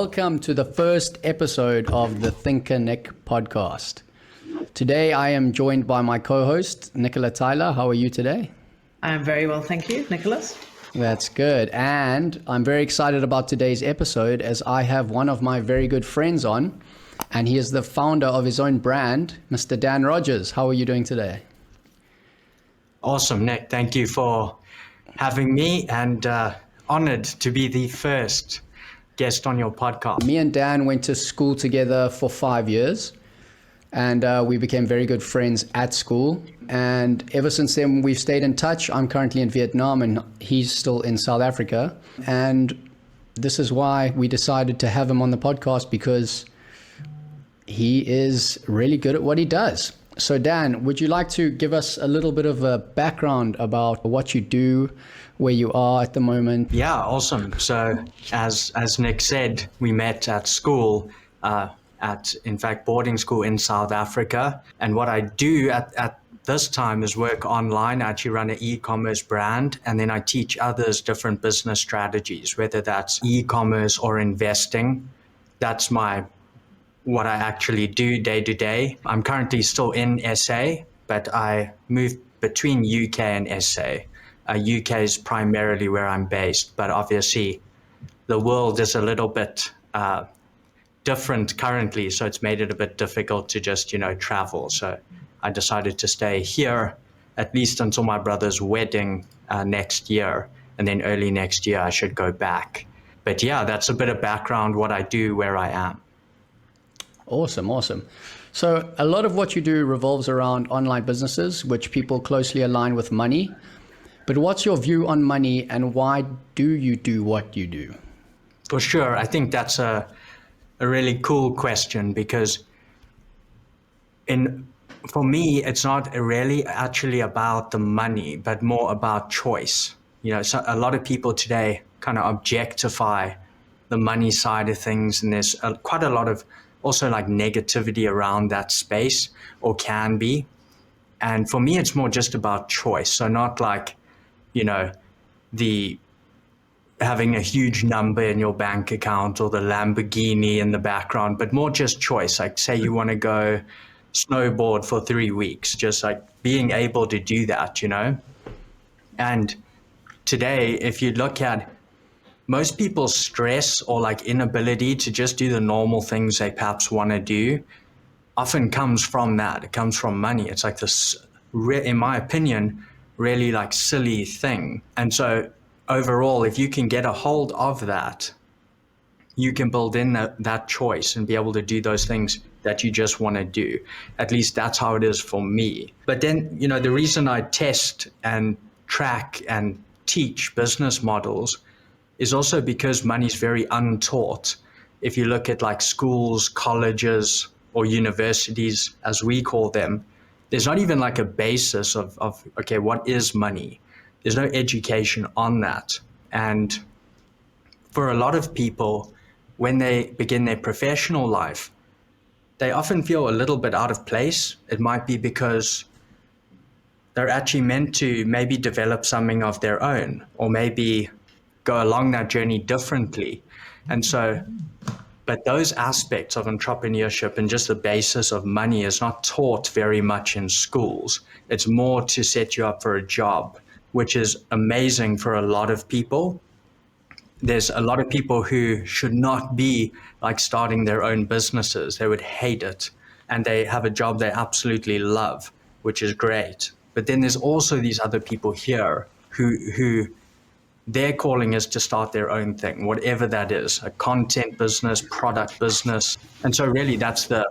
welcome to the first episode of the ThinkerNick podcast. Today I am joined by my co-host, Nicola Tyler. How are you today? I am very well, thank you, Nicholas. That's good. And I'm very excited about today's episode as I have one of my very good friends on, and he is the founder of his own brand, Mr. Dan Rodgers. How are you doing today? Awesome, Nick. Thank you for having me, and honored to be the first guest on your podcast. Me and Dan went to school together for 5 years, and we became very good friends at school. And ever since then, we've stayed in touch. I'm currently in Vietnam, and he's still in South Africa. And this is why we decided to have him on the podcast, because he is really good at what he does. So Dan, would you like to give us a little bit of a background about what you do, where you are at the moment? Yeah, awesome. So as Nick said, we met at school, in fact, boarding school in South Africa. And what I do at this time is work online. I actually run an e-commerce brand, and then I teach others different business strategies, whether that's e-commerce or investing. That's what I actually do day to day. I'm currently still in SA, but I moved between UK and SA. UK is primarily where I'm based, but obviously the world is a little bit different currently, so it's made it a bit difficult to just, travel. So I decided to stay here at least until my brother's wedding next year, and then early next year I should go back. But yeah, that's a bit of background, what I do, where I am. Awesome. So a lot of what you do revolves around online businesses, which people closely align with money. But what's your view on money, and why do you do what you do? For sure. I think that's a really cool question, because for me, it's not really actually about the money, but more about choice. So a lot of people today kind of objectify the money side of things, and there's quite a lot of also like negativity around that space, or can be. And for me, it's more just about choice. So not like, the having a huge number in your bank account or the Lamborghini in the background, but more just choice. Like, say you want to go snowboard for 3 weeks, just like being able to do that, And today, if you look at most people's stress or like inability to just do the normal things they perhaps want to do often comes from that. It comes from money. It's like this, in my opinion, really like silly thing. And so overall, if you can get a hold of that, you can build in that choice and be able to do those things that you just want to do. At least that's how it is for me. But then, the reason I test and track and teach business models is also because money is very untaught. If you look at like schools, colleges, or universities, as we call them, there's not even like a basis of okay, what is money? There's no education on that. And for a lot of people, when they begin their professional life, they often feel a little bit out of place. It might be because they're actually meant to maybe develop something of their own, or maybe go along that journey differently. And so, but those aspects of entrepreneurship and just the basis of money is not taught very much in schools. It's more to set you up for a job, which is amazing for a lot of people. There's a lot of people who should not be like starting their own businesses. They would hate it. And they have a job they absolutely love, which is great. But then there's also these other people here who their calling is to start their own thing, whatever that is, a content business, product business. And so really that's the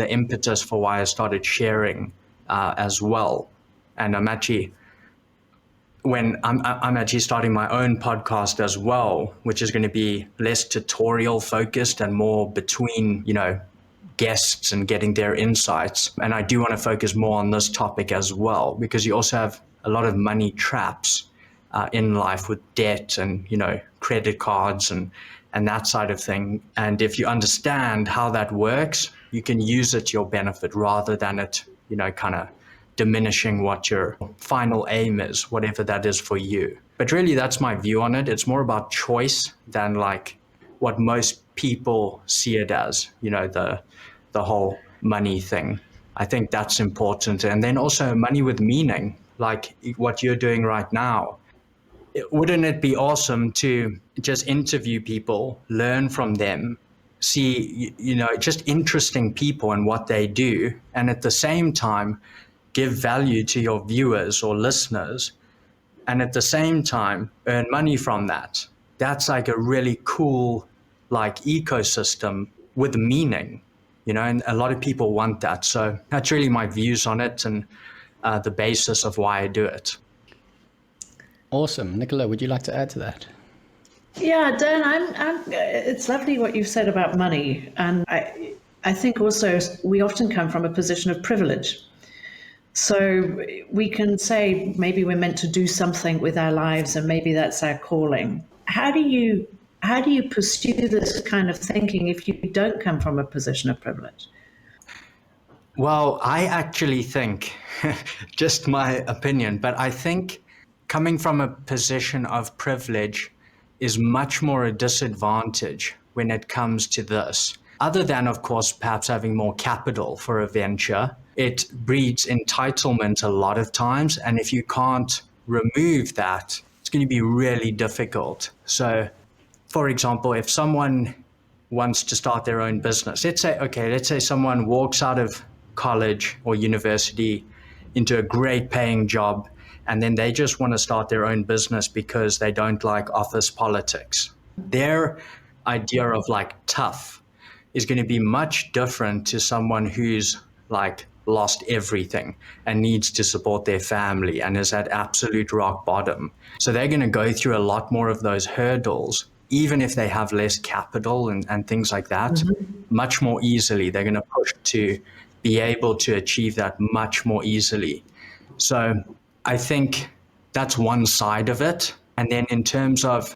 impetus for why I started sharing as well. And I'm actually starting my own podcast as well, which is going to be less tutorial focused and more between, guests and getting their insights. And I do want to focus more on this topic as well, because you also have a lot of money traps in life with debt and, credit cards and that side of thing. And if you understand how that works, you can use it to your benefit rather than it, kind of diminishing what your final aim is, whatever that is for you. But really, that's my view on it. It's more about choice than like what most people see it as, the whole money thing. I think that's important. And then also money with meaning, like what you're doing right now. Wouldn't it be awesome to just interview people, learn from them, see, just interesting people and what they do, and at the same time, give value to your viewers or listeners, and at the same time, earn money from that? That's like a really cool, like, ecosystem with meaning, and a lot of people want that. So that's really my views on it, and the basis of why I do it. Awesome. Nicola, would you like to add to that? Yeah, Dan, it's lovely what you've said about money. And I think also we often come from a position of privilege. So we can say maybe we're meant to do something with our lives and maybe that's our calling. How do you pursue this kind of thinking if you don't come from a position of privilege? Well, I actually think, just my opinion, but I think coming from a position of privilege is much more a disadvantage when it comes to this. Other than, of course, perhaps having more capital for a venture, it breeds entitlement a lot of times. And if you can't remove that, it's going to be really difficult. So, for example, if someone wants to start their own business, let's say someone walks out of college or university into a great paying job, and then they just want to start their own business because they don't like office politics. Their idea of like tough is going to be much different to someone who's like lost everything and needs to support their family and is at absolute rock bottom. So they're going to go through a lot more of those hurdles, even if they have less capital and things like that, much more easily. They're going to push to be able to achieve that much more easily. So I think that's one side of it. And then in terms of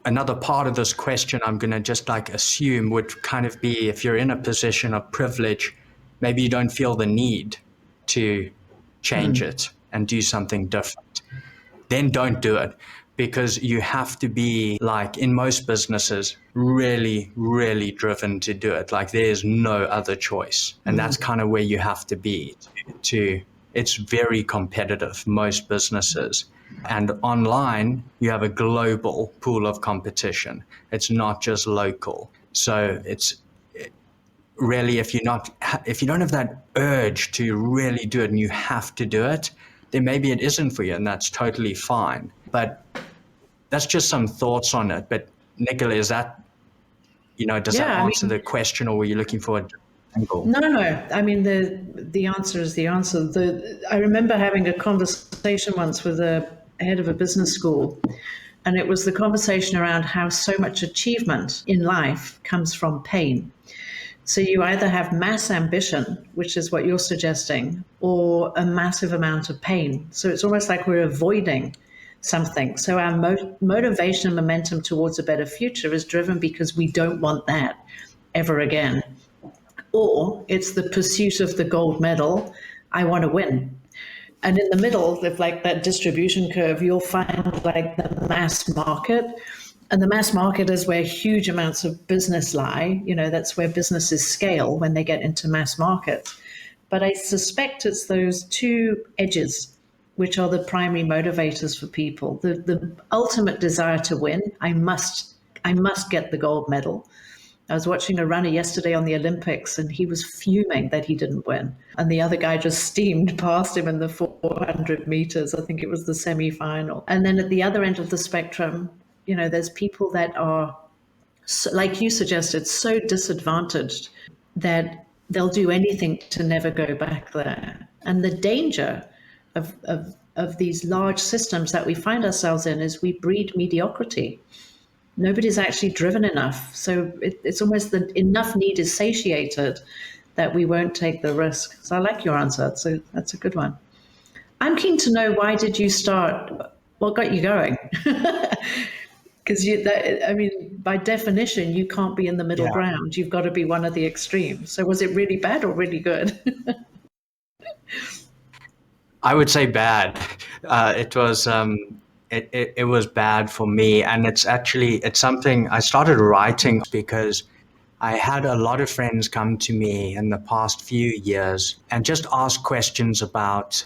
another part of this question, I'm going to just like assume would kind of be, if you're in a position of privilege, maybe you don't feel the need to change it and do something different. Then don't do it, because you have to be, like in most businesses, really, really driven to do it. Like there's no other choice. And that's kind of where you have to be it's very competitive, most businesses. And online, you have a global pool of competition. It's not just local. So it's really, if you don't have that urge to really do it and you have to do it, then maybe it isn't for you, and that's totally fine. But that's just some thoughts on it. But Nicola, is that, does that answer the question, or were you looking for a angle? No. I mean, the answer is the answer. I remember having a conversation once with a head of a business school, and it was the conversation around how so much achievement in life comes from pain. So you either have mass ambition, which is what you're suggesting, or a massive amount of pain. So it's almost like we're avoiding something. So our motivation and momentum towards a better future is driven because we don't want that ever again. Or it's the pursuit of the gold medal. I want to win. And in the middle of like that distribution curve, you'll find like the mass market. And the mass market is where huge amounts of business lie. That's where businesses scale when they get into mass market. But I suspect it's those two edges which are the primary motivators for people. The ultimate desire to win. I must get the gold medal. I was watching a runner yesterday on the Olympics, and he was fuming that he didn't win. And the other guy just steamed past him in the 400 meters. I think it was the semi-final. And then at the other end of the spectrum, there's people that are, like you suggested, so disadvantaged that they'll do anything to never go back there. And the danger of these large systems that we find ourselves in is we breed mediocrity. Nobody's actually driven enough. So it's almost the enough need is satiated that we won't take the risk. So I like your answer. So that's a good one. I'm keen to know, why did you start? What got you going? Because by definition, you can't be in the middle ground. You've got to be one of the extremes. So was it really bad or really good? I would say bad. It was it was bad for me. And it's something I started writing because I had a lot of friends come to me in the past few years and just ask questions about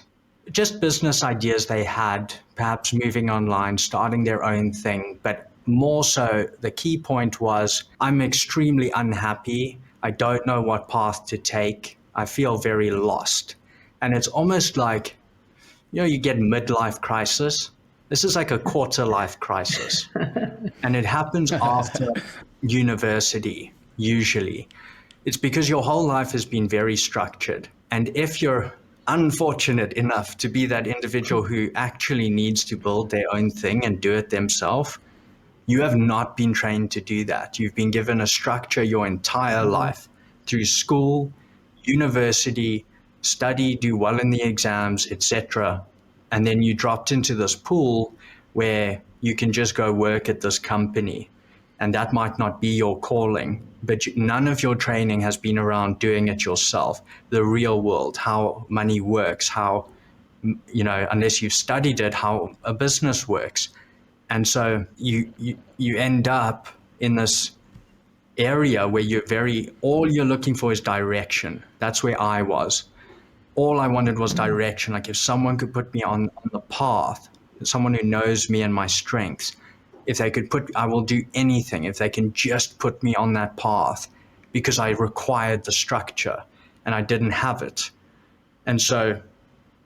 just business ideas they had, perhaps moving online, starting their own thing. But more so, the key point was, I'm extremely unhappy. I don't know what path to take. I feel very lost. And it's almost like, you get midlife crisis. This is like a quarter life crisis. And it happens after university, usually. It's because your whole life has been very structured. And if you're unfortunate enough to be that individual who actually needs to build their own thing and do it themselves, you have not been trained to do that. You've been given a structure your entire life through school, university, study, do well in the exams, etc. And then you dropped into this pool where you can just go work at this company. And that might not be your calling, but none of your training has been around doing it yourself, the real world, how money works, how, unless you've studied it, how a business works. And so you end up in this area where all you're looking for is direction. That's where I was. All I wanted was direction. Like if someone could put me on the path, someone who knows me and my strengths, if they could I will do anything if they can just put me on that path, because I required the structure and I didn't have it. And so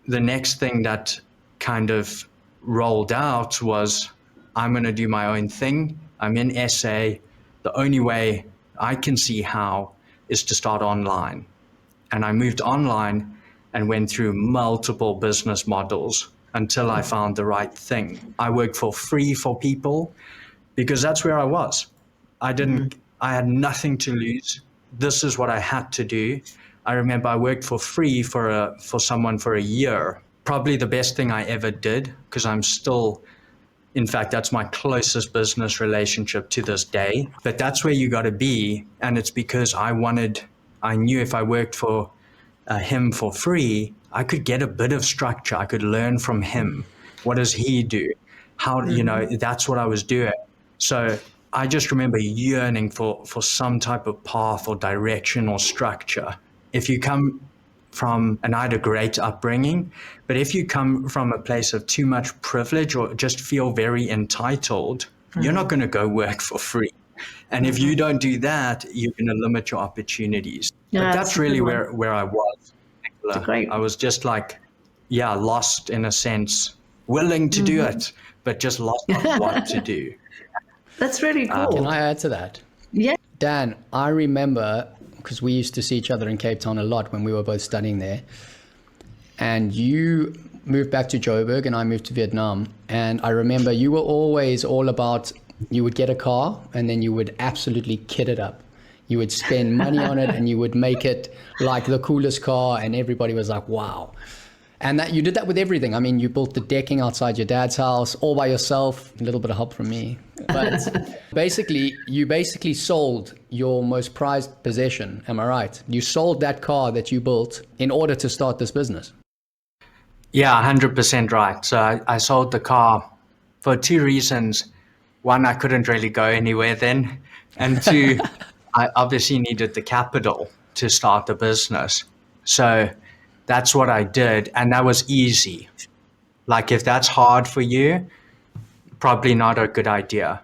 the next thing that kind of rolled out was, I'm going to do my own thing. I'm in SA. The only way I can see how is to start online. And I moved online and went through multiple business models until I found the right thing. I worked for free for people because that's where I was. I had nothing to lose. This is what I had to do. I remember I worked for free for someone for a year. Probably the best thing I ever did, because I'm still, in fact, that's my closest business relationship to this day. But that's where you got to be. And it's because I knew if I worked for him for free, I could get a bit of structure. I could learn from him. What does he do? How, that's what I was doing. So I just remember yearning for some type of path or direction or structure. If you come from, and I had a great upbringing, but if you come from a place of too much privilege or just feel very entitled, you're not going to go work for free. And if you don't do that, you're going to limit your opportunities. Yeah, but that's really where I was. I was just like, lost in a sense, willing to do it, but just lost on what to do. That's really cool. Can I add to that? Yeah. Dan, I remember, because we used to see each other in Cape Town a lot when we were both studying there. And you moved back to Joburg and I moved to Vietnam. And I remember you were always all about, you would get a car and then you would absolutely kit it up. You would spend money on it and you would make it like the coolest car, and everybody was like, wow. And that you did that with everything. I mean, you built the decking outside your dad's house all by yourself, a little bit of help from me. But you basically sold your most prized possession. Am I right? You sold that car that you built in order to start this business. Yeah, 100% right. So I sold the car for two reasons. One, I couldn't really go anywhere then. And two, I obviously needed the capital to start the business. So that's what I did. And that was easy. Like if that's hard for you, probably not a good idea.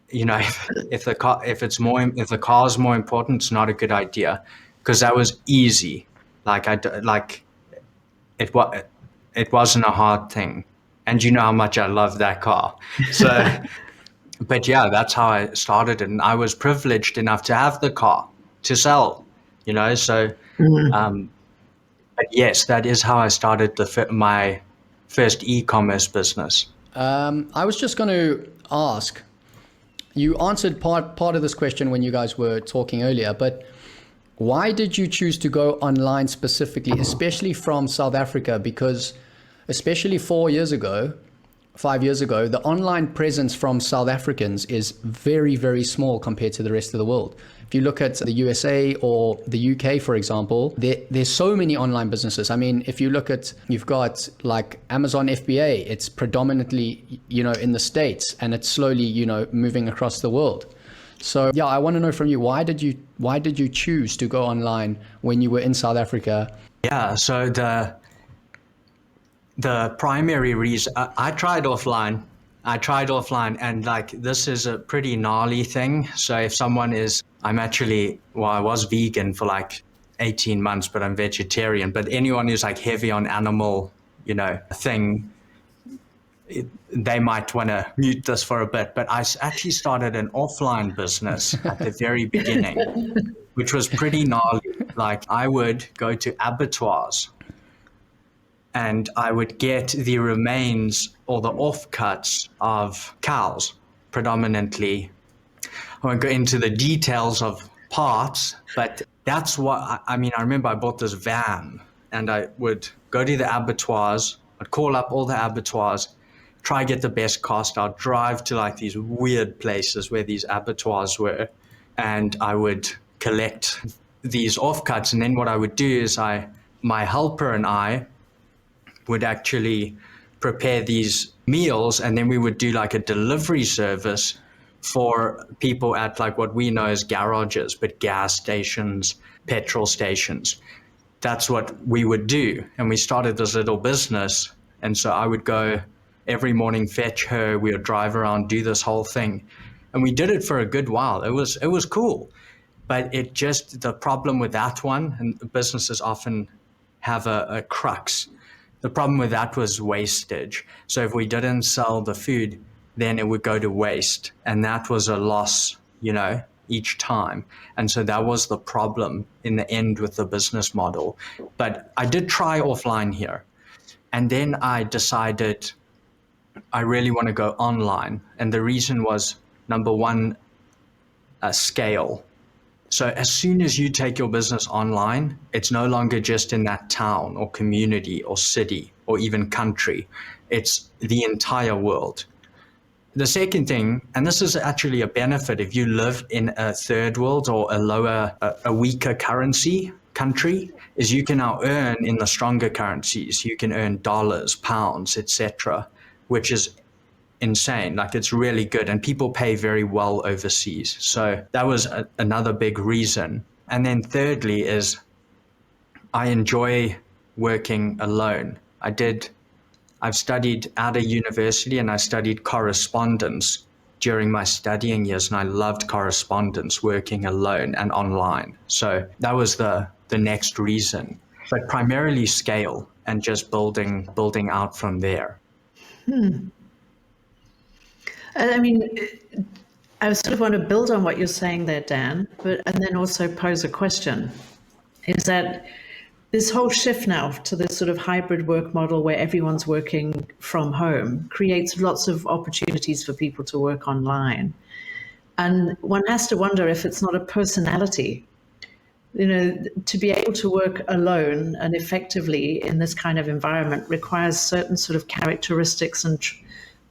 If the car is more important, it's not a good idea, because that was easy. It wasn't a hard thing. And you know how much I love that car. So, but yeah, that's how I started. And I was privileged enough to have the car to sell, so, but yes, that is how I started my first e-commerce business. I was just going to ask, you answered part of this question when you guys were talking earlier, but why did you choose to go online specifically, especially from South Africa? Because especially 4 years ago, 5 years ago, the online presence from South Africans is very, very small compared to the rest of the world. If you look at the USA or the UK, for example, there's so many online businesses. I mean, if you look at, you've got like Amazon FBA, it's predominantly, in the States, and it's slowly, moving across the world. So yeah, I want to know from you, why did you choose to go online when you were in South Africa? Yeah, so the primary reason I tried offline, and like this is a pretty gnarly thing. So if someone I was vegan for like 18 months, but I'm vegetarian. But anyone who's like heavy on animal, thing, they might want to mute this for a bit. But I actually started an offline business at the very beginning, which was pretty gnarly. Like I would go to abattoirs and I would get the remains or the offcuts of cows, predominantly. I won't go into the details of parts, but that's what, I remember I bought this van and I would go to the abattoirs, I'd call up all the abattoirs, try get the best cost. I'd drive to like these weird places where these abattoirs were, and I would collect these offcuts. And then what I would do is my helper and I would actually prepare these meals, and then we would do like a delivery service for people at like what we know as garages, but gas stations, petrol stations. That's what we would do. And we started this little business. And so I would go every morning, fetch her, we would drive around, do this whole thing. And we did it for a good while. It was cool. But the problem with that one, and businesses often have a crux. The problem with that was wastage. So if we didn't sell the food, then it would go to waste. And that was a loss, each time. And so that was the problem in the end with the business model. But I did try offline here. And then I decided I really want to go online. And the reason was, number one, scale. So as soon as you take your business online, it's no longer just in that town or community or city or even country. It's the entire world. The second thing, and this is actually a benefit if you live in a third world or a weaker currency country, is you can now earn in the stronger currencies. You can earn dollars, pounds, etc., which is insane. Like it's really good, and people pay very well overseas. So that was another big reason. And then thirdly is I enjoy working alone. I've studied at a university and I studied correspondence during my studying years, and I loved correspondence, working alone and online. So that was the next reason, but primarily scale and just building out from there. I sort of want to build on what you're saying there, Dan, and then also pose a question. Is that this whole shift now to this sort of hybrid work model where everyone's working from home creates lots of opportunities for people to work online. And one has to wonder if it's not a personality. To be able to work alone and effectively in this kind of environment requires certain sort of characteristics and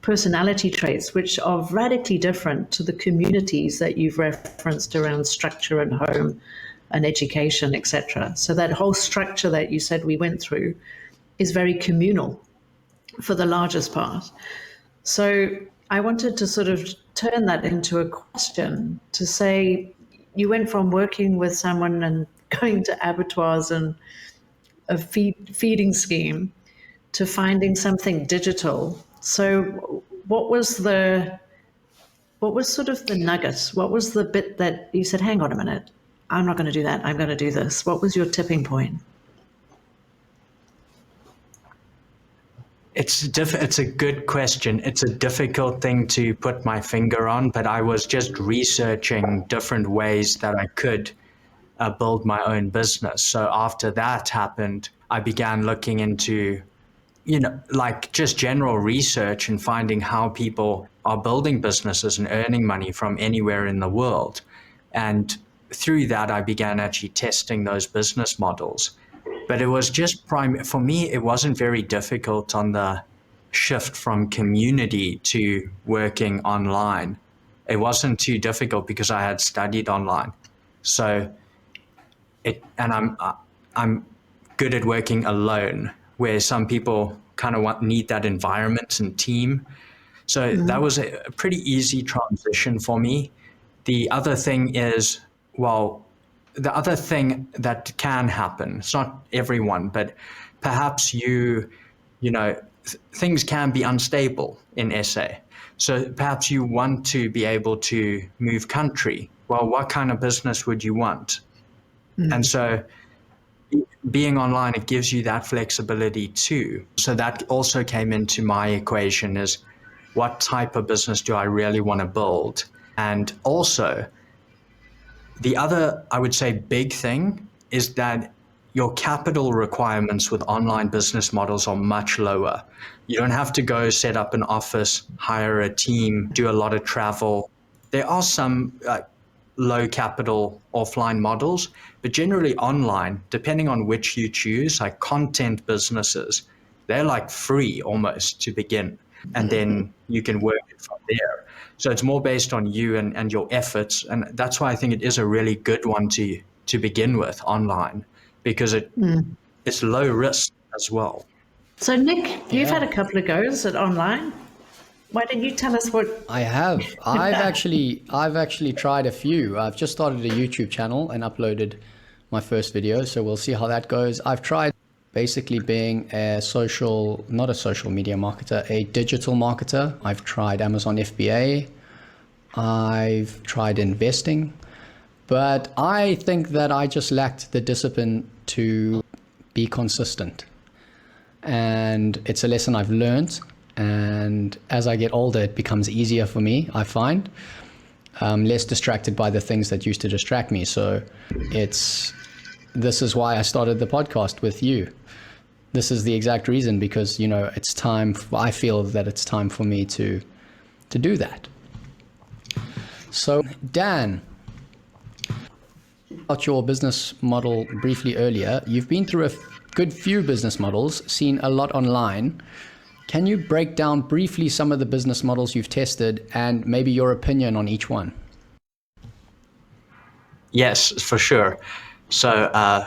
personality traits which are radically different to the communities that you've referenced around structure and home and education, etc. So that whole structure that you said we went through is very communal for the largest part. So I wanted to sort of turn that into a question to say, you went from working with someone and going to abattoirs and a feeding scheme to finding something digital. So what was sort of the nugget? What was the bit that you said, hang on a minute, I'm not going to do that, I'm going to do this? What was your tipping point? It's a good question. It's a difficult thing to put my finger on, but I was just researching different ways that I could build my own business. So after that happened, I began looking into like just general research and finding how people are building businesses and earning money from anywhere in the world. And through that, I began actually testing those business models. But it was just for me, it wasn't very difficult on the shift from community to working online, it wasn't too difficult because I had studied online. So I'm good at working alone, where some people kind of need that environment and team. So that was a pretty easy transition for me. The other thing is, the other thing that can happen, it's not everyone, but perhaps things can be unstable in SA. So perhaps you want to be able to move country. Well, what kind of business would you want? And so being online, it gives you that flexibility too. So that also came into my equation, is what type of business do I really want to build? And also, the other, I would say, big thing is that your capital requirements with online business models are much lower. You don't have to go set up an office, hire a team, do a lot of travel. There are some low capital offline models, but generally online, depending on which you choose, like content businesses, they're like free almost to begin. And then you can work it from there. So it's more based on you and your efforts. And that's why I think it is a really good one to begin with online, because it's low risk as well. So, Nick, you've had a couple of goes at online. Why don't you tell us what? I have. I've actually tried a few. I've just started a YouTube channel and uploaded my first video, so we'll see how that goes. I've tried basically being not a social media marketer, a digital marketer. I've tried Amazon FBA. I've tried investing, but I think that I just lacked the discipline to be consistent. And it's a lesson I've learned. And as I get older, it becomes easier for me, I find. Less distracted by the things that used to distract me. So this is why I started the podcast with you. This is the exact reason, because, it's time. I feel that it's time for me to do that. So, Dan, about your business model briefly earlier, you've been through a good few business models, seen a lot online. Can you break down briefly some of the business models you've tested and maybe your opinion on each one? Yes, for sure. So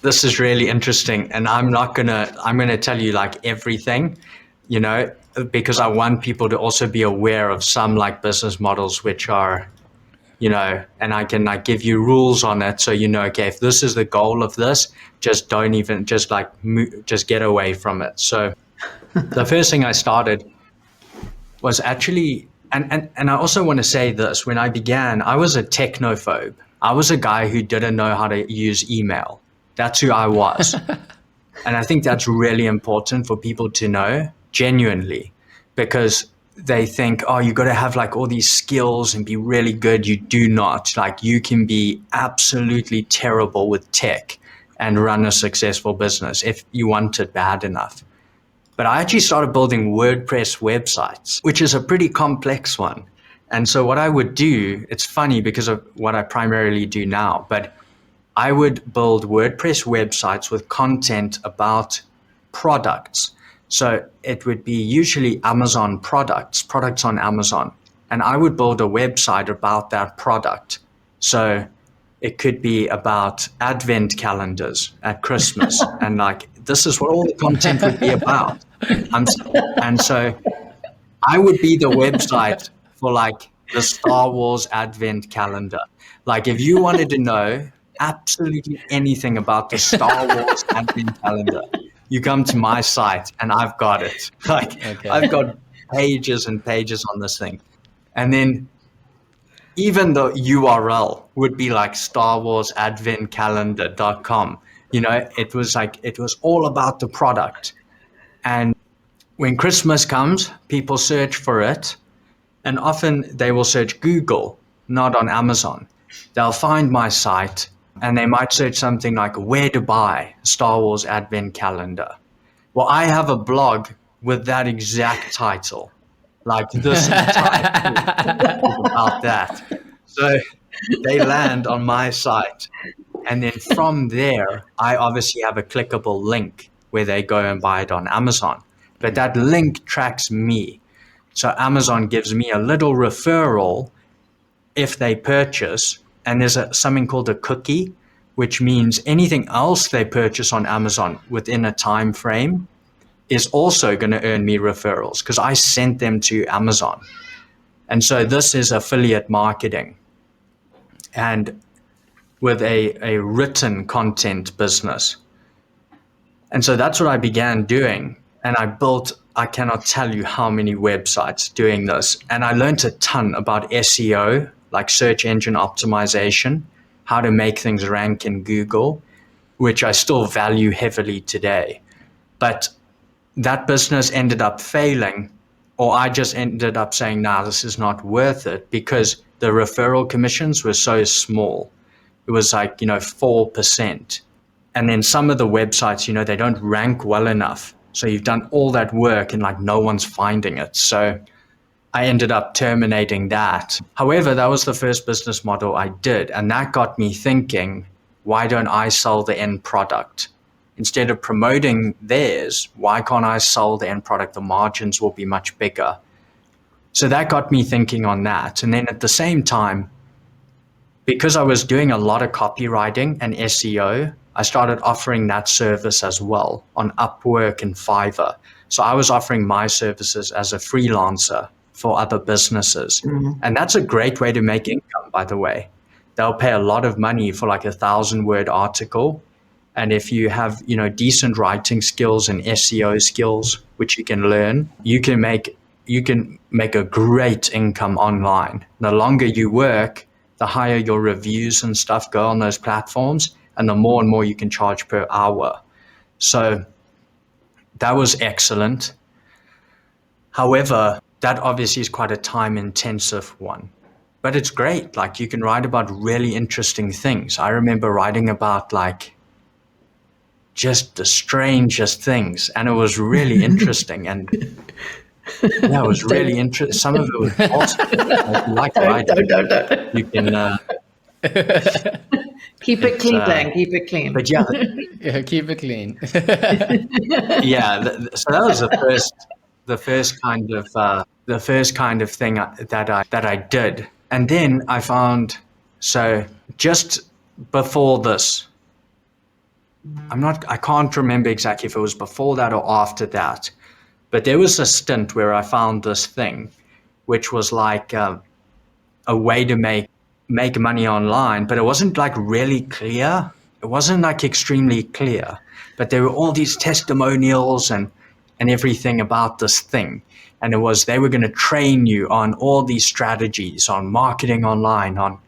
this is really interesting, and I'm gonna tell you like everything, because I want people to also be aware of some like business models which are, and I can like give you rules on it, so okay, if this is the goal of this, just just get away from it. So the first thing I started was actually, and I also want to say this, when I began, I was a technophobe. I was a guy who didn't know how to use email. That's who I was. And I think that's really important for people to know, genuinely, because they think, oh, you got to have like all these skills and be really good. You do not. Like, you can be absolutely terrible with tech and run a successful business if you want it bad enough. But I actually started building WordPress websites, which is a pretty complex one. And so what I would do, it's funny because of what I primarily do now, but I would build WordPress websites with content about products. So it would be usually Amazon products on Amazon. And I would build a website about that product. So it could be about advent calendars at Christmas. And like, this is what all the content would be about. And so I would be the website for like the Star Wars advent calendar. Like, if you wanted to know absolutely anything about the Star Wars advent calendar, you come to my site and I've got it. Like, okay. I've got pages and pages on this thing. And then even the URL would be like StarWarsAdventCalendar.com. It was all about the product. And when Christmas comes, people search for it. And often they will search Google, not on Amazon. They'll find my site and they might search something like where to buy Star Wars Advent Calendar. Well, I have a blog with that exact title. Like, this entire is about that. So they land on my site. And then from there, I obviously have a clickable link where they go and buy it on Amazon. but that link tracks me. So Amazon gives me a little referral if they purchase, and there's something called a cookie, which means anything else they purchase on Amazon within a time frame is also going to earn me referrals because I sent them to Amazon. And so this is affiliate marketing, and with a written content business. And so that's what I began doing. And I built, I cannot tell you how many websites doing this. And I learned a ton about SEO, like search engine optimization, how to make things rank in Google, which I still value heavily today. But that business ended up failing, or I just ended up saying, nah, this is not worth it, because the referral commissions were so small. It was like, 4%. And then some of the websites, they don't rank well enough. So you've done all that work and like no one's finding it. So I ended up terminating that. However, that was the first business model I did. And that got me thinking, why don't I sell the end product? Instead of promoting theirs, why can't I sell the end product? The margins will be much bigger. So that got me thinking on that. And then at the same time, because I was doing a lot of copywriting and SEO, I started offering that service as well on Upwork and Fiverr. So I was offering my services as a freelancer for other businesses. Mm-hmm. And that's a great way to make income, by the way. They'll pay a lot of money for like 1,000-word article. And if you have, decent writing skills and SEO skills, which you can learn, you can make a great income online. The longer you work, the higher your reviews and stuff go on those platforms, and the more and more you can charge per hour. So that was excellent. However, that obviously is quite a time-intensive one. But it's great. Like, you can write about really interesting things. I remember writing about like just the strangest things, and it was really interesting. And yeah, it was really interesting. Some of it was awesome. Like writing, you can keep it clean, Dan. Keep it clean. But yeah, keep it clean. Yeah, so that was the first kind of thing that I did. And then I found, so just before this, I can't remember exactly if it was before that or after that, but there was a stint where I found this thing, which was like a way to make money online, but it wasn't like really clear. It wasn't like extremely clear, but there were all these testimonials and everything about this thing. And they were going to train you on all these strategies, on marketing online, on,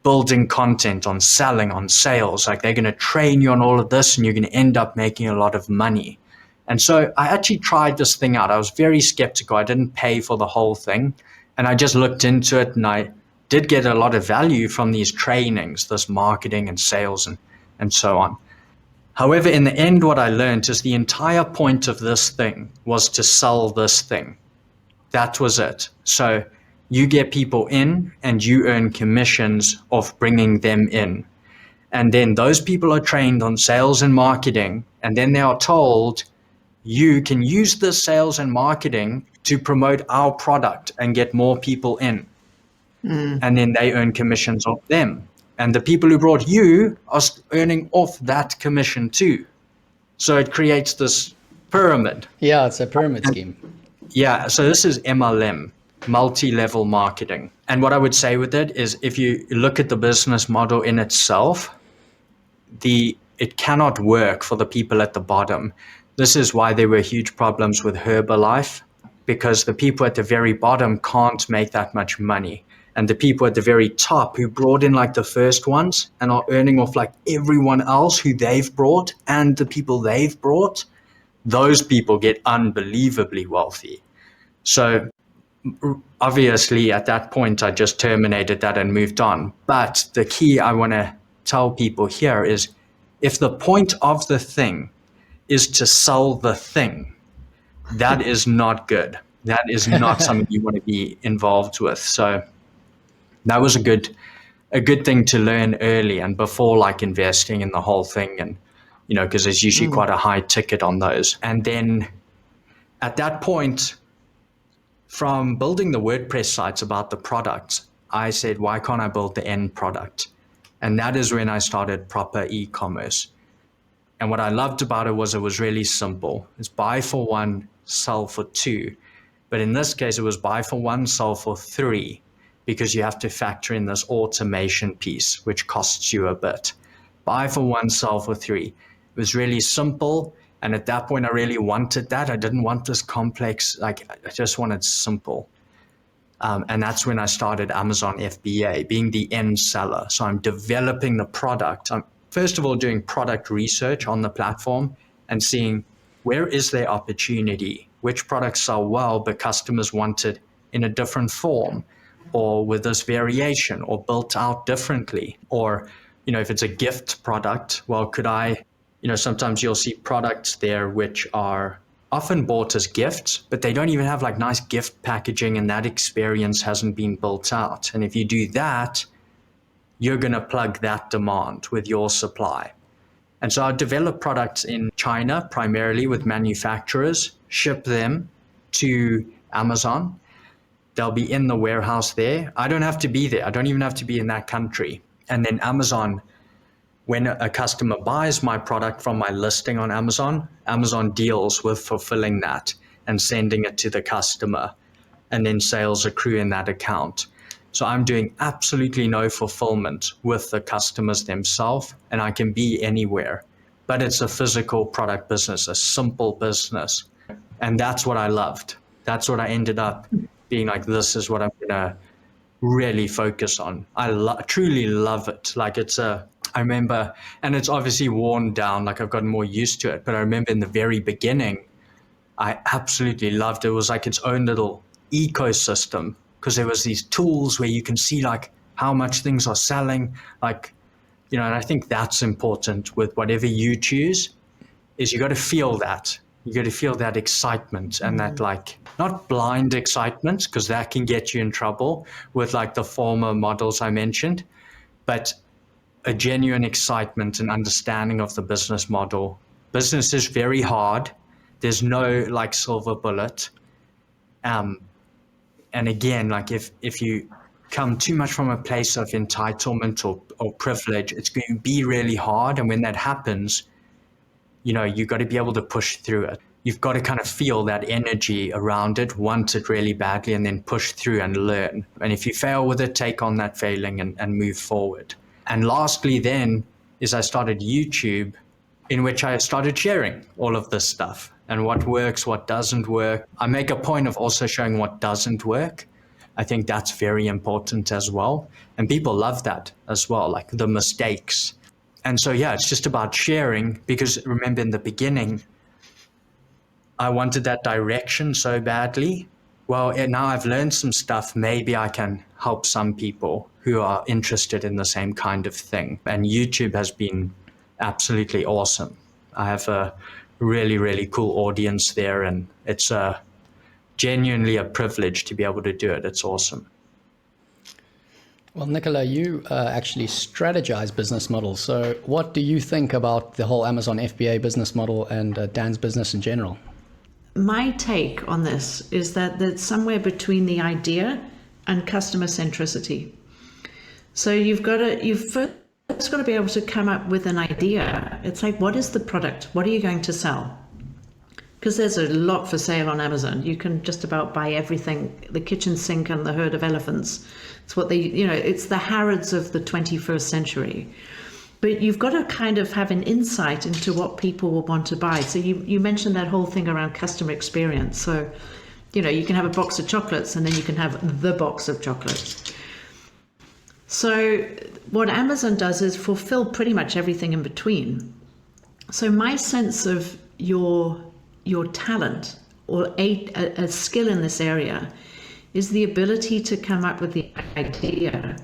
building content, on selling, on sales. Like, they're going to train you on all of this, and you're going to end up making a lot of money. And so I actually tried this thing out. I was very skeptical. I didn't pay for the whole thing. And I just looked into it, and I did get a lot of value from these trainings, this marketing and sales and so on. However, in the end, what I learned is the entire point of this thing was to sell this thing. That was it. So you get people in and you earn commissions of bringing them in. And then those people are trained on sales and marketing, and then they are told, you can use this sales and marketing to promote our product and get more people in. And then they earn commissions off them. And the people who brought you are earning off that commission too. So it creates this pyramid. Yeah, it's a pyramid scheme. Yeah, so this is MLM, multi-level marketing. And what I would say with it is, if you look at the business model in itself, it cannot work for the people at the bottom. This is why there were huge problems with Herbalife, because the people at the very bottom can't make that much money. And the people at the very top who brought in like the first ones and are earning off like everyone else who they've brought and the people they've brought, those people get unbelievably wealthy. So obviously at that point, I just terminated that and moved on. But the key I want to tell people here is, if the point of the thing is to sell the thing, that is not good. That is not something you want to be involved with. So that was a good thing to learn early and before like investing in the whole thing, and because there's usually quite a high ticket on those. And then at that point, from building the WordPress sites about the products, I said, why can't I build the end product? And that is when I started proper e-commerce. And what I loved about it was really simple. It's buy for one, sell for two. But in this case, it was buy for one, sell for three, because you have to factor in this automation piece, which costs you a bit. Buy for one, sell for three. It was really simple. And at that point, I really wanted that. I didn't want this complex, like I just wanted simple. And that's when I started Amazon FBA, being the end seller. So I'm developing the product. I'm first of all doing product research on the platform and seeing where is there opportunity, which products sell well, but customers want it in a different form or with this variation or built out differently. Or, if it's a gift product, well, could I, sometimes you'll see products there which are often bought as gifts, but they don't even have like nice gift packaging and that experience hasn't been built out. And if you do that, you're going to plug that demand with your supply. And so I develop products in China, primarily with manufacturers, ship them to Amazon. They'll be in the warehouse there. I don't have to be there. I don't even have to be in that country. And then Amazon, when a customer buys my product from my listing on Amazon, Amazon deals with fulfilling that and sending it to the customer. And then sales accrue in that account. So I'm doing absolutely no fulfillment with the customers themselves, and I can be anywhere. But it's a physical product business, a simple business. And that's what I loved. That's what I ended up being like, this is what I'm going to really focus on. I truly love it. Like I remember, and it's obviously worn down, like I've gotten more used to it, but I remember in the very beginning, I absolutely loved it. It was like its own little ecosystem, because there was these tools where you can see like how much things are selling, like, and I think that's important with whatever you choose, is you got to feel that. You got to feel that excitement and that like, not blind excitement, because that can get you in trouble with like the former models I mentioned, but a genuine excitement and understanding of the business model. Business is very hard. There's no like silver bullet. And again, like if you come too much from a place of entitlement or privilege, it's going to be really hard. And when that happens, you've got to be able to push through it. You've got to kind of feel that energy around it, want it really badly, and then push through and learn. And if you fail with it, take on that failing and move forward. And lastly then is I started YouTube, in which I started sharing all of this stuff and what works, what doesn't work. I make a point of also showing what doesn't work. I think that's very important as well. And people love that as well, like the mistakes. And so, yeah, it's just about sharing, because remember in the beginning, I wanted that direction so badly. Well, now I've learned some stuff. Maybe I can help some people who are interested in the same kind of thing. And YouTube has been absolutely awesome. I have a really, really cool audience there, and it's genuinely a privilege to be able to do it. It's awesome. Well, Nicola, you actually strategize business models. So what do you think about the whole Amazon FBA business model and Dan's business in general? My take on this is that it's somewhere between the idea and customer centricity. So you've first got to be able to come up with an idea. It's like, what is the product? What are you going to sell? Because there's a lot for sale on Amazon. You can just about buy everything, the kitchen sink and the herd of elephants. It's what it's the Harrods of the 21st century. But you've got to kind of have an insight into what people will want to buy. So you mentioned that whole thing around customer experience. So, you can have a box of chocolates and then you can have the box of chocolates. So what Amazon does is fulfill pretty much everything in between. So my sense of your talent or a skill in this area is the ability to come up with the idea,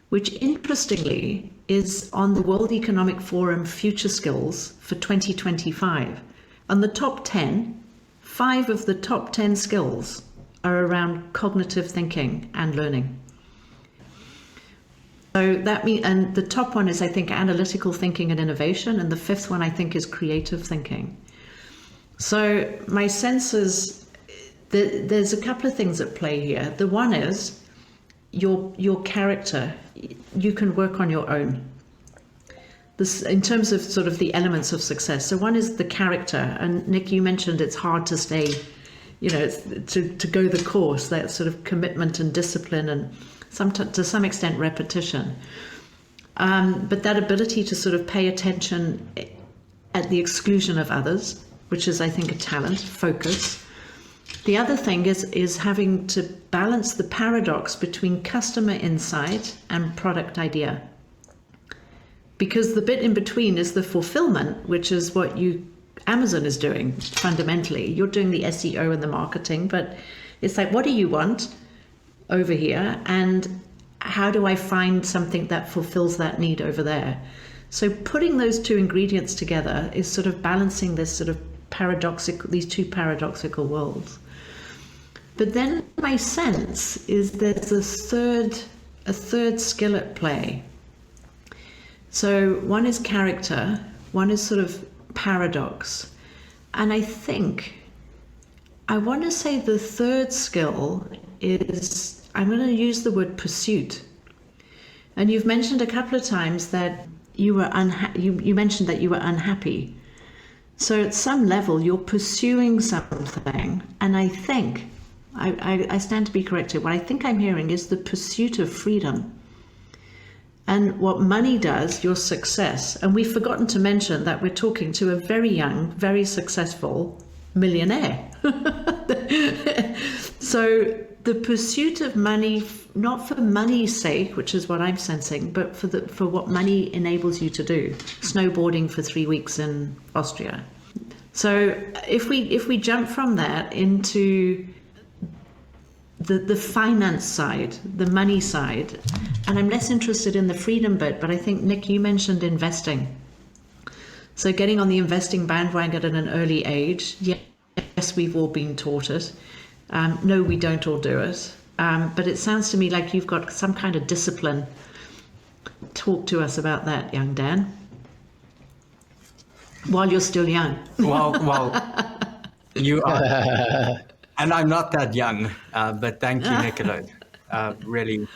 which interestingly is on the World Economic Forum Future Skills for 2025. On the top 10, 5 of the top 10 skills are around cognitive thinking and learning. So that means, and the top one is, I think, analytical thinking and innovation, and the 5th one, I think, is creative thinking. So my sense is that there's a couple of things at play here. The one is your character. You can work on your own. This, in terms of sort of the elements of success. So one is the character, and Nick, you mentioned it's hard to stay, to go the course. That sort of commitment and discipline, and to some extent repetition. But that ability to sort of pay attention at the exclusion of others, which is, I think, a talent, focus. The other thing is having to balance the paradox between customer insight and product idea. Because the bit in between is the fulfillment, which is what Amazon is doing fundamentally. You're doing the SEO and the marketing, but it's like, what do you want over here? And how do I find something that fulfills that need over there? So putting those two ingredients together is sort of balancing this sort of these two paradoxical worlds. But then my sense is there's a third skill at play. So one is character, one is sort of paradox. And I want to say the third skill is, I'm going to use the word pursuit. And you've mentioned a couple of times that you mentioned that you were unhappy. So at some level, you're pursuing something. And I think, I stand to be corrected, what I think I'm hearing is the pursuit of freedom. And what money does, your success. And we've forgotten to mention that we're talking to a very young, very successful millionaire. So the pursuit of money, not for money's sake, which is what I'm sensing, but for what money enables you to do. Snowboarding for 3 weeks in Austria. So if we jump from that into the finance side, the money side, and I'm less interested in the freedom bit, but I think, Nick, you mentioned investing. So getting on the investing bandwagon at an early age, yes, we've all been taught it. No, we don't all do it. But it sounds to me like you've got some kind of discipline. Talk to us about that, young Dan. While you're still young. Well, you are. And I'm not that young, but thank you, Nicola. Really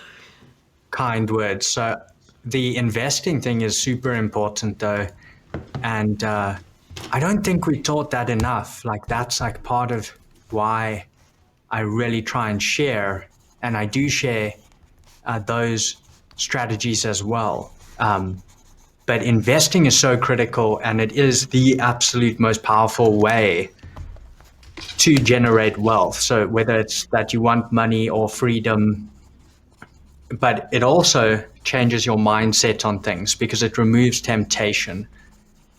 kind words. So the investing thing is super important, though. And I don't think we taught that enough. Like, that's like part of why I really try and share, and I do share those strategies as well. But investing is so critical, and it is the absolute most powerful way to generate wealth. So whether it's that you want money or freedom, but it also changes your mindset on things because it removes temptation.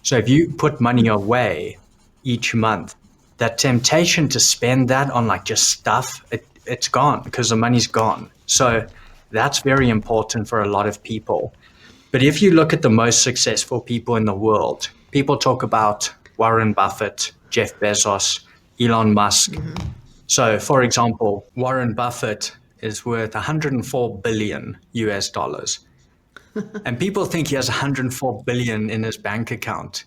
So if you put money away each month, that temptation to spend that on like just stuff, it's gone because the money's gone. So that's very important for a lot of people. But if you look at the most successful people in the world, people talk about Warren Buffett, Jeff Bezos, Elon Musk. Mm-hmm. So for example, Warren Buffett is worth 104 billion US dollars. And people think he has 104 billion in his bank account,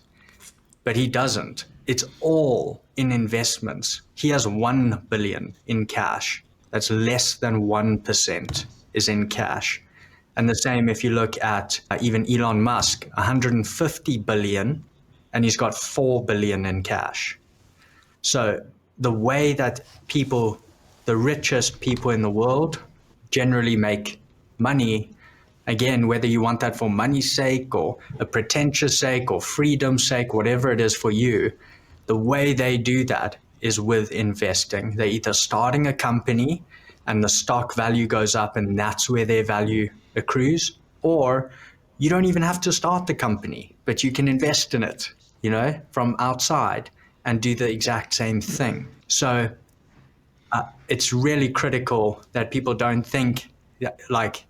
but he doesn't. It's all in investments. He has 1 billion in cash. That's less than 1% is in cash. And the same if you look at even Elon Musk, 150 billion, and he's got 4 billion in cash. So the way that people, the richest people in the world, generally make money, again, whether you want that for money's sake or a pretentious sake or freedom's sake, whatever it is for you, the way they do that is with investing. They're either starting a company and the stock value goes up and that's where their value accrues, or you don't even have to start the company, but you can invest in it, from outside and do the exact same thing. So it's really critical that people don't think like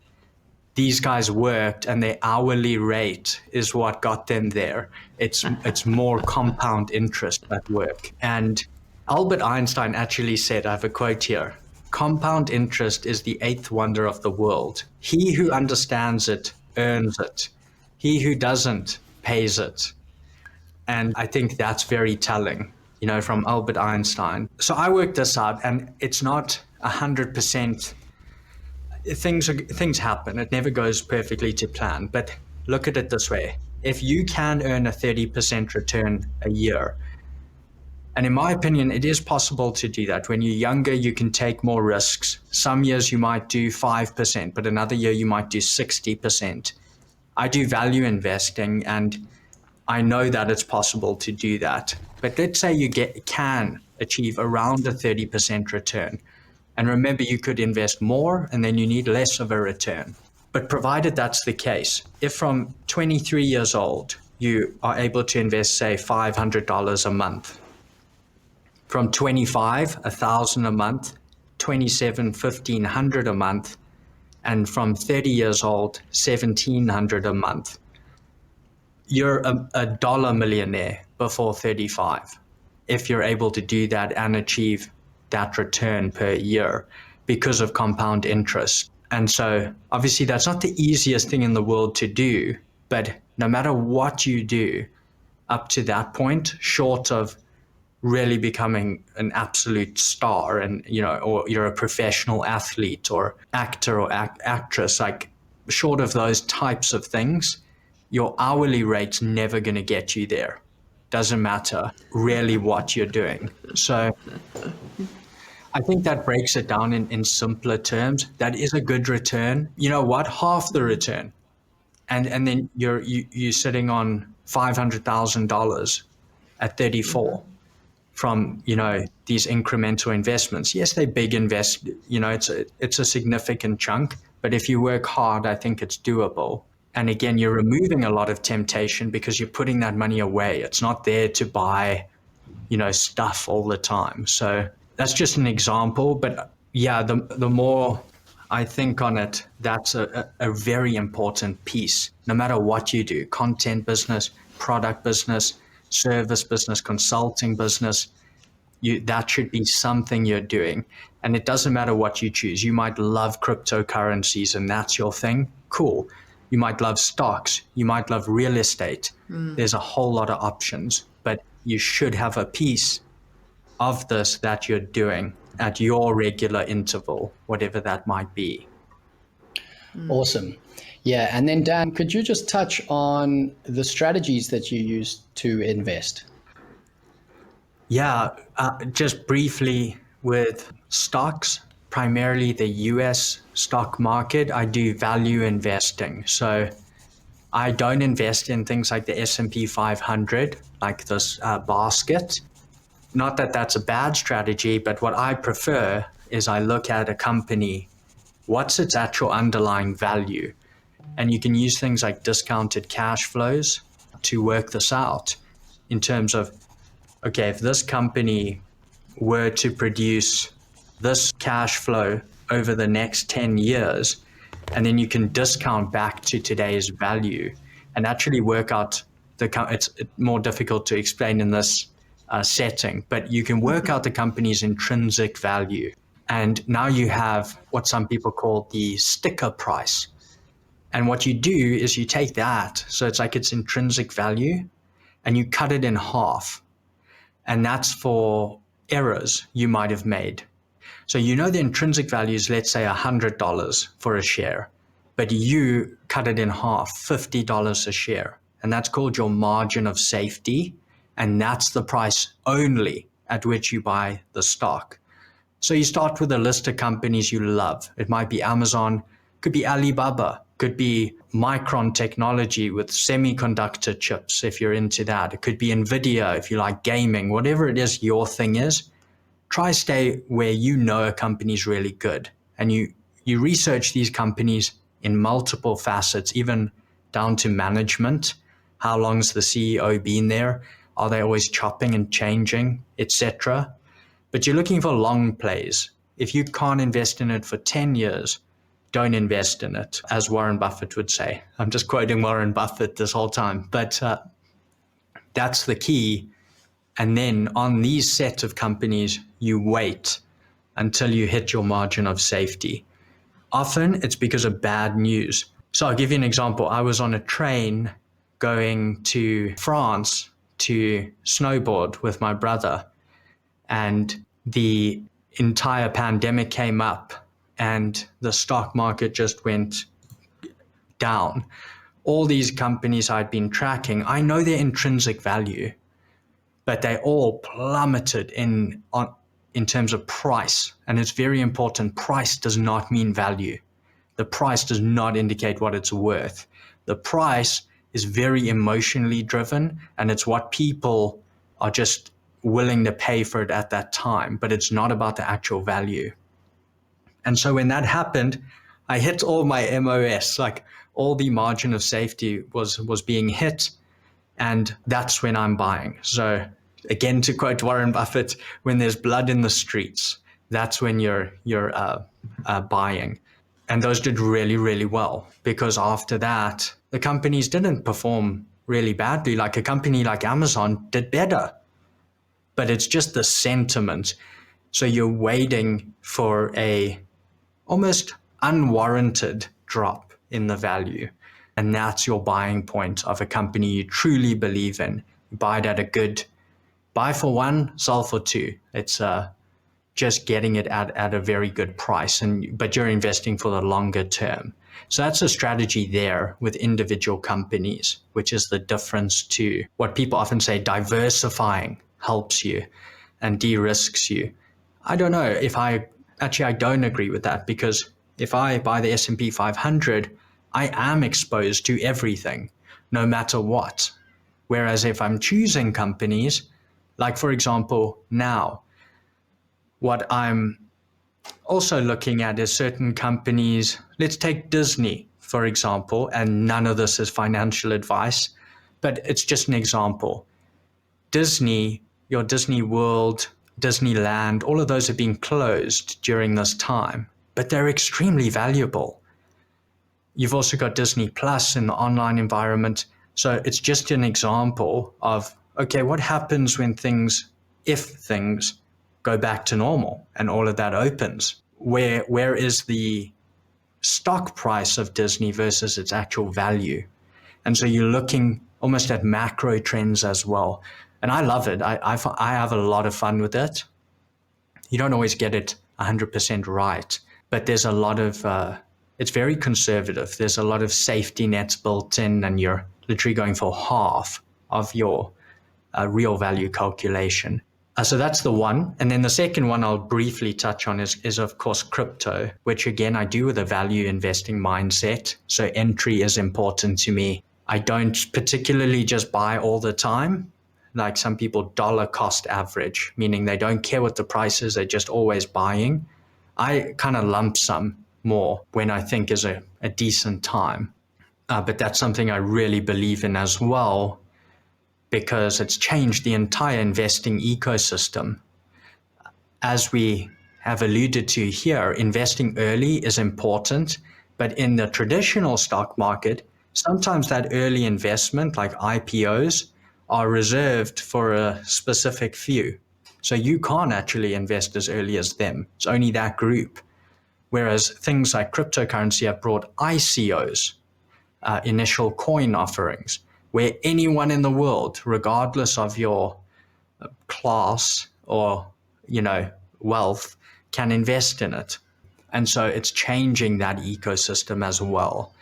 these guys worked and their hourly rate is what got them there. It's more compound interest at work. And Albert Einstein actually said, I have a quote here, compound interest is the eighth wonder of the world. He who understands it earns it. He who doesn't pays it. And I think that's very telling. from Albert Einstein. So I worked this out, and it's not 100%. Things happen. It never goes perfectly to plan. But look at it this way. If you can earn a 30% return a year, and in my opinion, it is possible to do that. When you're younger, you can take more risks. Some years you might do 5%, but another year you might do 60%. I do value investing, and I know that it's possible to do that. But let's say you can achieve around a 30% return. And remember, you could invest more and then you need less of a return. But provided that's the case, if from 23 years old, you are able to invest, say, $500 a month, from 25, 1,000 a month, 27, 1,500 a month, and from 30 years old, 1,700 a month. You're a dollar millionaire before 35 if you're able to do that and achieve that return per year because of compound interest. And so obviously that's not the easiest thing in the world to do, but no matter what you do up to that point, short of really becoming an absolute star and, or you're a professional athlete or actor or actress, like short of those types of things, your hourly rate's never going to get you there. Doesn't matter really what you're doing. So I think that breaks it down in simpler terms. That is a good return. You know what? Half the return. And then you're sitting on $500,000 at 34 from, these incremental investments. Yes, they're big it's a significant chunk, but if you work hard, I think it's doable. And again, you're removing a lot of temptation because you're putting that money away. It's not there to buy, stuff all the time. So that's just an example. But yeah, the more I think on it, that's a very important piece. No matter what you do, content business, product business, service business, consulting business, that should be something you're doing. And it doesn't matter what you choose. You might love cryptocurrencies and that's your thing. Cool. You might love stocks. You might love real estate. There's a whole lot of options, but you should have a piece of this that you're doing at your regular interval, whatever that might be. Awesome. Yeah. And then Dan, could you just touch on the strategies that you use to invest? Yeah, just briefly with stocks, primarily the US stock market, I do value investing. So I don't invest in things like the S&P 500, like this basket. Not that that's a bad strategy, but what I prefer is I look at a company, what's its actual underlying value? And you can use things like discounted cash flows to work this out in terms of, okay, if this company were to produce this cash flow over the next 10 years, and then you can discount back to today's value and actually work out it's more difficult to explain in this setting, but you can work out the company's intrinsic value. And now you have what some people call the sticker price. And what you do is you take that, so it's like its intrinsic value, and you cut it in half. And that's for errors you might have made. So the intrinsic value is, let's say, $100 for a share, but you cut it in half, $50 a share. And that's called your margin of safety. And that's the price only at which you buy the stock. So you start with a list of companies you love. It might be Amazon, could be Alibaba, could be Micron Technology with semiconductor chips if you're into that. It could be Nvidia if you like gaming, whatever it is your thing is. Try stay where a company's really good. And you research these companies in multiple facets, even down to management. How long's the CEO been there? Are they always chopping and changing, etc.? But you're looking for long plays. If you can't invest in it for 10 years, don't invest in it, as Warren Buffett would say. I'm just quoting Warren Buffett this whole time, but that's the key. And then on these set of companies, you wait until you hit your margin of safety. Often it's because of bad news. So I'll give you an example. I was on a train going to France to snowboard with my brother. and the entire pandemic came up and the stock market just went down. All these companies I'd been tracking, I know their intrinsic value, but they all plummeted in terms of price. And it's very important. Price does not mean value. The price does not indicate what it's worth. The price is very emotionally driven, and it's what people are just willing to pay for it at that time, but it's not about the actual value. And so when that happened, I hit all my MOS, like all the margin of safety was being hit, and that's when I'm buying. So again, to quote Warren Buffett, when there's blood in the streets, that's when you're buying. And those did really, really well, because after that, the companies didn't perform really badly. Like a company like Amazon did better, but it's just the sentiment. So you're waiting for a almost unwarranted drop in the value. And that's your buying point of a company you truly believe in. You buy it at a good buy for one, sell for two. It's just getting it at a very good price, but you're investing for the longer term. So that's a strategy there with individual companies, which is the difference to what people often say diversifying helps you and de-risks you. I don't know if I don't agree with that, because if I buy the S&P 500, I am exposed to everything, no matter what. Whereas if I'm choosing companies, like for example, now, what I'm also looking at is certain companies. Let's take Disney, for example, and none of this is financial advice, but it's just an example. Disney, your Disney World, Disneyland, all of those have been closed during this time, but they're extremely valuable. You've also got Disney Plus in the online environment. So it's just an example of, okay, what happens when if things go back to normal and all of that opens? Where is the stock price of Disney versus its actual value? And so you're looking almost at macro trends as well. And I love it. I have a lot of fun with it. You don't always get it 100% right, but there's a lot of, it's very conservative. There's a lot of safety nets built in, and you're literally going for half of your real value calculation. So that's the one. And then the second one I'll briefly touch on is of course crypto, which again I do with a value investing mindset. So entry is important to me. I don't particularly just buy all the time. Like some people dollar cost average, meaning they don't care what the price is, they're just always buying. I kind of lump sum more when I think is a decent time. But that's something I really believe in as well, because it's changed the entire investing ecosystem. As we have alluded to here, investing early is important, but in the traditional stock market, sometimes that early investment, like IPOs, are reserved for a specific few. So you can't actually invest as early as them. It's only that group. Whereas things like cryptocurrency have brought ICOs, initial coin offerings, where anyone in the world, regardless of your class or, wealth, can invest in it. And so it's changing that ecosystem as well,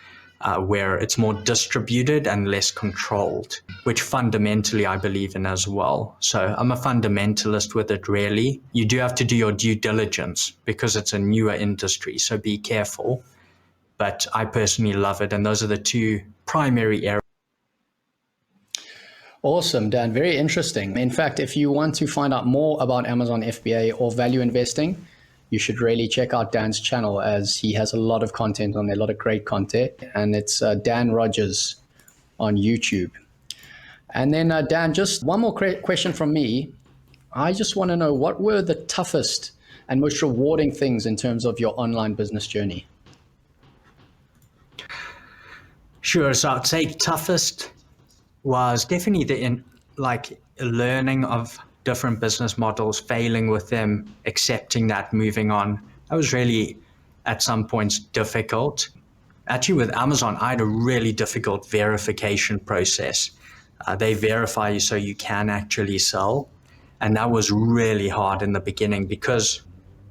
where it's more distributed and less controlled, which fundamentally I believe in as well. So I'm a fundamentalist with it, really. You do have to do your due diligence because it's a newer industry, so be careful. But I personally love it, and those are the two primary areas. Awesome, Dan. Very interesting. In fact, if you want to find out more about Amazon FBA or value investing, you should really check out Dan's channel, as he has a lot of content on there, a lot of great content. And it's Dan Rodgers on YouTube. And then, Dan, just one more question from me. I just want to know, what were the toughest and most rewarding things in terms of your online business journey? Sure. So I'd say toughest was definitely the learning of different business models, failing with them, accepting that, moving on. That was really at some points difficult. Actually, with Amazon, I had a really difficult verification process. They verify you so you can actually sell. And that was really hard in the beginning because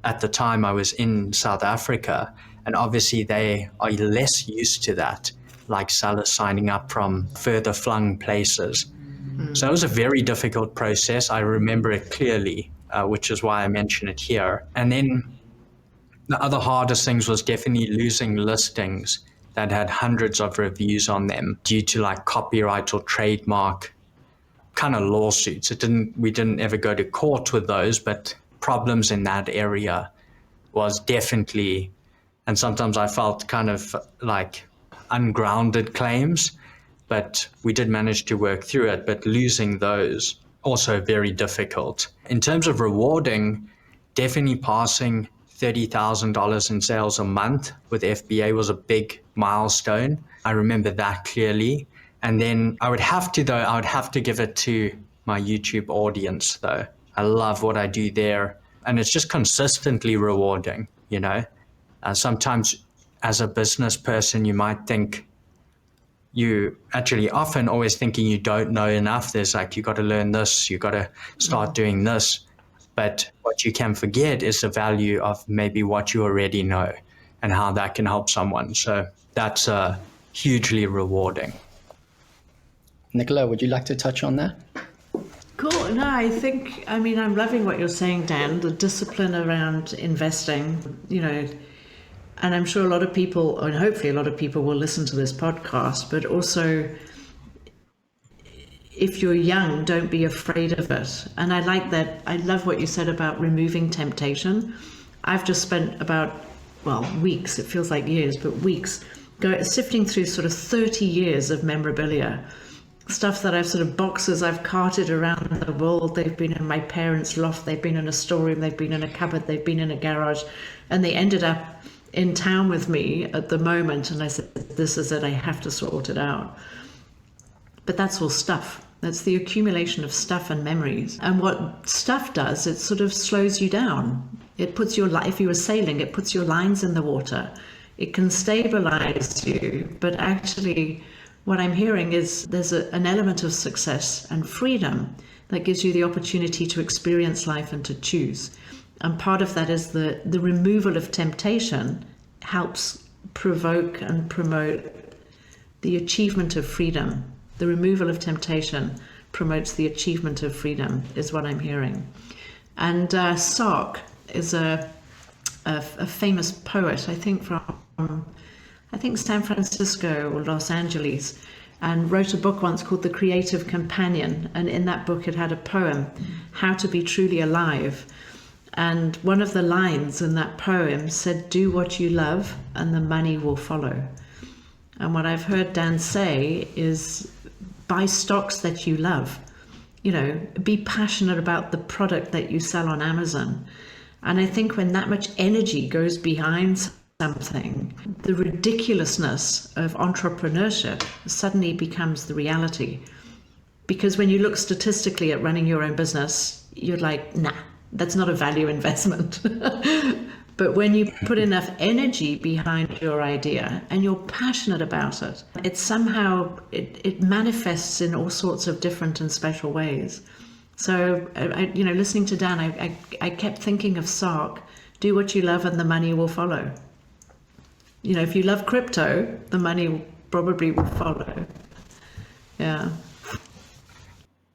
at the time I was in South Africa, and obviously they are less used to that, like sellers signing up from further flung places. So it was a very difficult process. I remember it clearly, which is why I mention it here. And then the other hardest things was definitely losing listings that had hundreds of reviews on them due to like copyright or trademark kind of lawsuits. We didn't ever go to court with those, but problems in that area was definitely, and sometimes I felt kind of like ungrounded claims, but we did manage to work through it. But losing those, also very difficult. In terms of rewarding, definitely passing $30,000 in sales a month with FBA was a big milestone. I remember that clearly. And then I would have to give it to my YouTube audience though. I love what I do there. And it's just consistently rewarding, you know. Sometimes as a business person, you might think you actually often always thinking you don't know enough. There's like, you got to learn this, you got to start doing this. But what you can forget is the value of maybe what you already know and how that can help someone. So that's hugely rewarding. Nicola, would you like to touch on that? Cool. No, I mean, I'm loving what you're saying, Dan, the discipline around investing, you know, and I'm sure a lot of people, and hopefully a lot of people will listen to this podcast, but also if you're young, don't be afraid of it. And I like that. I love what you said about removing temptation. I've just spent about, weeks, it feels like years, but weeks, sifting through sort of 30 years of memorabilia. Stuff that I've sort of boxes I've carted around the world. They've been in my parents' loft, they've been in a storeroom, they've been in a cupboard, they've been in a garage, and they ended up in town with me at the moment. And I said, this is it, I have to sort it out. But that's all stuff. That's the accumulation of stuff and memories. And what stuff does, it sort of slows you down. It puts if you were sailing, it puts your lines in the water. It can stabilize you, but actually what I'm hearing is there's an element of success and freedom that gives you the opportunity to experience life and to choose. And part of that is the removal of temptation helps provoke and promote the achievement of freedom. The removal of temptation promotes the achievement of freedom, is what I'm hearing. And Sark is a famous poet, I think from San Francisco or Los Angeles, and wrote a book once called The Creative Companion. And in that book, it had a poem, How to Be Truly Alive. And one of the lines in that poem said, do what you love and the money will follow. And what I've heard Dan say is buy stocks that you love, you know, be passionate about the product that you sell on Amazon. And I think when that much energy goes behind something, the ridiculousness of entrepreneurship suddenly becomes the reality. Because when you look statistically at running your own business, you're like, nah, that's not a value investment. But when you put enough energy behind your idea and you're passionate about it, it somehow, it manifests in all sorts of different and special ways. So, listening to Dan, I kept thinking of Sark, do what you love and the money will follow. You know, if you love crypto, the money probably will follow. Yeah.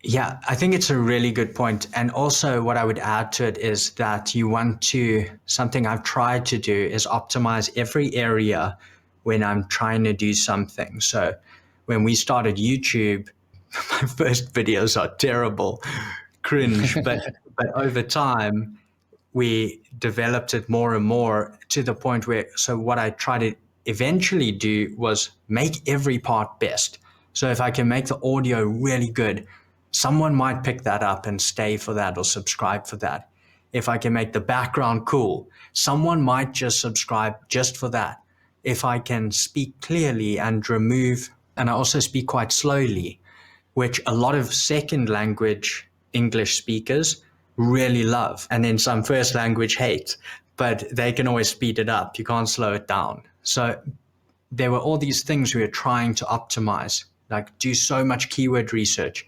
Yeah, I think it's a really good point. And also what I would add to it is that something I've tried to do is optimize every area when I'm trying to do something. So when we started YouTube, my first videos are terrible, cringe, but over time, we developed it more and more to the point where, so what I tried to eventually do was make every part best. So if I can make the audio really good, someone might pick that up and stay for that or subscribe for that. If I can make the background cool, someone might just subscribe just for that. If I can speak clearly and and I also speak quite slowly, which a lot of second language English speakers really love. And then some first language hate, but they can always speed it up. You can't slow it down. So there were all these things we were trying to optimize, like do so much keyword research.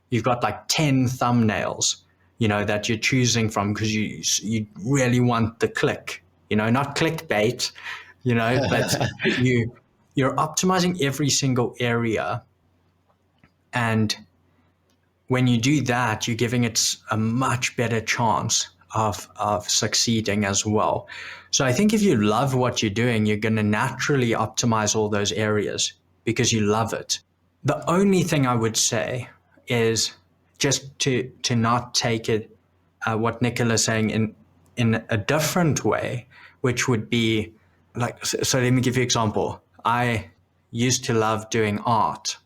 You've got like 10 thumbnails. that you're choosing from because you really want the click, not clickbait, but you're optimizing every single area. And when you do that, you're giving it a much better chance of succeeding as well. So I think if you love what you're doing, you're going to naturally optimize all those areas because you love it. The only thing I would say is just to not take it, what Nicola's saying in a different way, which would be like, so let me give you an example. I used to love doing art,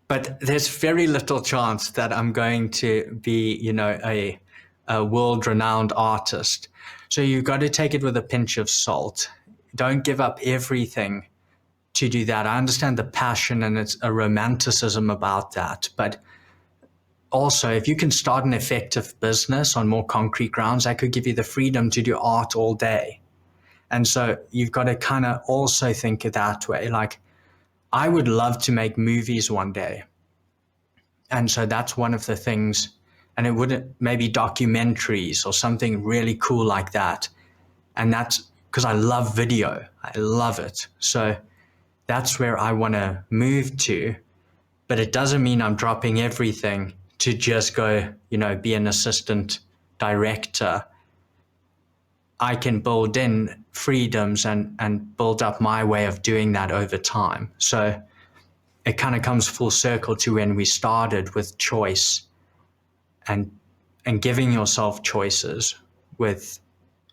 but there's very little chance that I'm going to be, a world-renowned artist. So you've got to take it with a pinch of salt. Don't give up everything to do that. I understand the passion and it's a romanticism about that. But also, if you can start an effective business on more concrete grounds, that could give you the freedom to do art all day. And so you've got to kind of also think it that way. Like, I would love to make movies one day. And so that's one of the things, and it would maybe documentaries or something really cool like that. And that's because I love video. I love it. So that's where I want to move to. But it doesn't mean I'm dropping everything to just go, be an assistant director. I can build in freedoms and build up my way of doing that over time. So it kind of comes full circle to when we started with choice and giving yourself choices with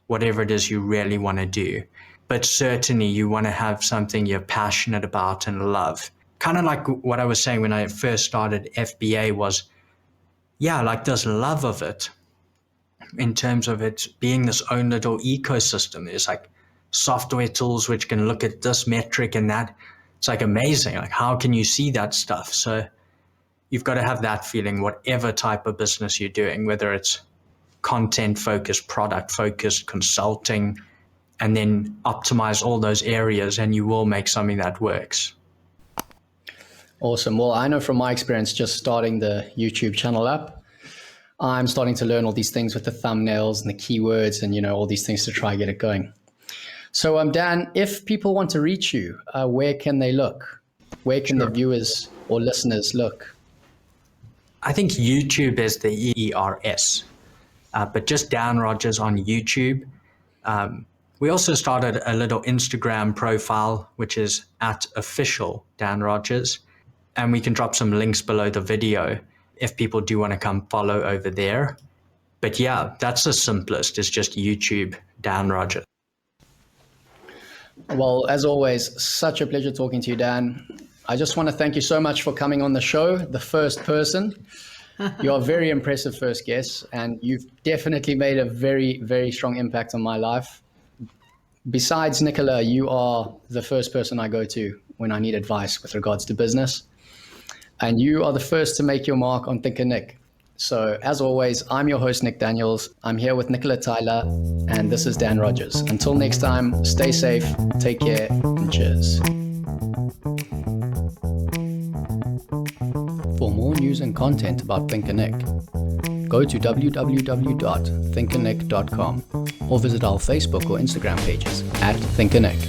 whatever it is you really want to do. But certainly you want to have something you're passionate about and love. Kind of like what I was saying when I first started FBA was, like this love of it in terms of it being this own little ecosystem. There's like software tools which can look at this metric and that. It's like amazing. Like, how can you see that stuff? So you've got to have that feeling, whatever type of business you're doing, whether it's content focused, product focused, consulting, and then optimize all those areas and you will make something that works. Awesome. Well, I know from my experience just starting the YouTube channel up, I'm starting to learn all these things with the thumbnails and the keywords and, all these things to try get it going. So, Dan, if people want to reach you, where can they look? Where can the viewers or listeners look? I think YouTube is the ERS, but just Dan Rodgers on YouTube. We also started a little Instagram profile, which is @official Dan Rodgers, and we can drop some links below the video if people do want to come follow over there. But that's the simplest. It's just YouTube Dan Rodgers. Well, as always, such a pleasure talking to you, Dan. I just want to thank you so much for coming on the show, the first person. You're a very impressive first guest, and you've definitely made a very, very strong impact on my life. Besides Nicola, you are the first person I go to when I need advice with regards to business. And you are the first to make your mark on ThinkerNick. So as always, I'm your host, Nick Daniels. I'm here with Nicola Tyler, and this is Dan Rodgers. Until next time, stay safe, take care, and cheers. For more news and content about ThinkerNick, go to www.thinkernick.com or visit our Facebook or Instagram pages @ThinkerNick.